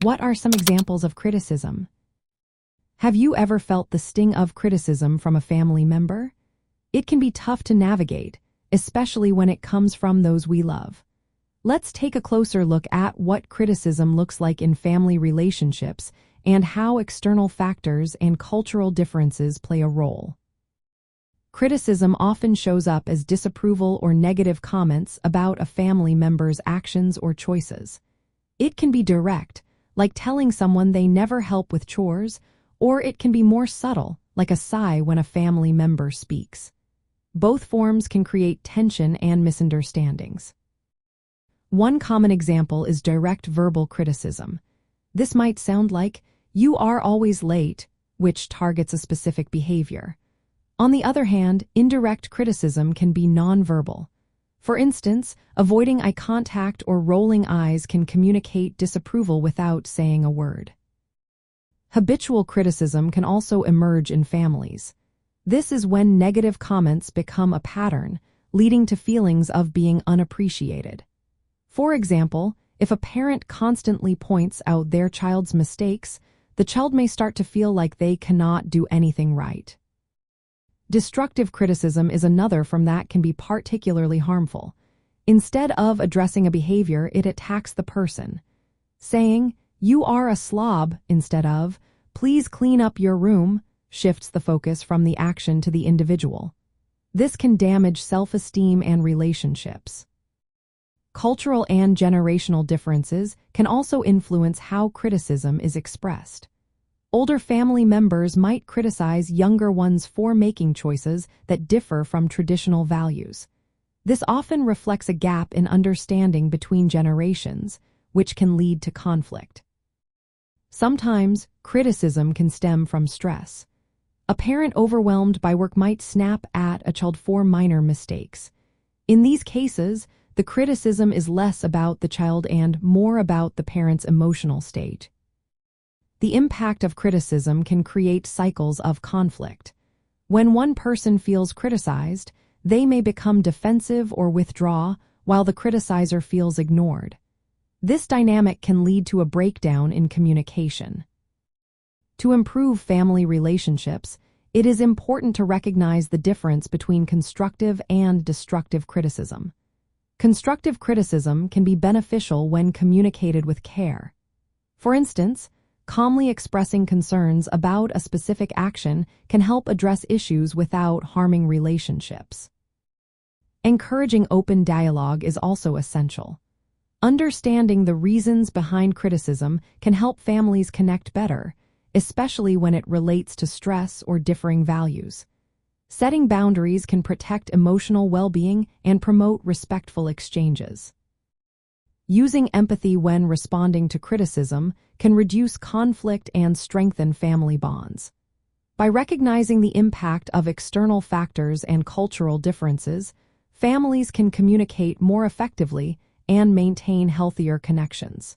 What are some examples of criticism? Have you ever felt the sting of criticism from a family member? It can be tough to navigate, especially when it comes from those we love. Let's take a closer look at what criticism looks like in family relationships and how external factors and cultural differences play a role. Criticism often shows up as disapproval or negative comments about a family member's actions or choices. It can be direct, like telling someone they never help with chores, or it can be more subtle, like a sigh when a family member speaks. Both forms can create tension and misunderstandings. One common example is direct verbal criticism. This might sound like, "You are always late," which targets a specific behavior. On the other hand, indirect criticism can be nonverbal. For instance, avoiding eye contact or rolling eyes can communicate disapproval without saying a word. Habitual criticism can also emerge in families. This is when negative comments become a pattern, leading to feelings of being unappreciated. For example, if a parent constantly points out their child's mistakes, the child may start to feel like they cannot do anything right. Destructive criticism is another form that can be particularly harmful. Instead of addressing a behavior, it attacks the person. Saying, "You are a slob," instead of, "Please clean up your room," shifts the focus from the action to the individual. This can damage self-esteem and relationships. Cultural and generational differences can also influence how criticism is expressed. Older family members might criticize younger ones for making choices that differ from traditional values. This often reflects a gap in understanding between generations, which can lead to conflict. Sometimes, criticism can stem from stress. A parent overwhelmed by work might snap at a child for minor mistakes. In these cases, the criticism is less about the child and more about the parent's emotional state. The impact of criticism can create cycles of conflict. When one person feels criticized, they may become defensive or withdraw, while the criticizer feels ignored. This dynamic can lead to a breakdown in communication. To improve family relationships, it is important to recognize the difference between constructive and destructive criticism. Constructive criticism can be beneficial when communicated with care. For instance, calmly expressing concerns about a specific action can help address issues without harming relationships. Encouraging open dialogue is also essential. Understanding the reasons behind criticism can help families connect better, especially when it relates to stress or differing values. Setting boundaries can protect emotional well-being and promote respectful exchanges. Using empathy when responding to criticism can reduce conflict and strengthen family bonds. By recognizing the impact of external factors and cultural differences, families can communicate more effectively and maintain healthier connections.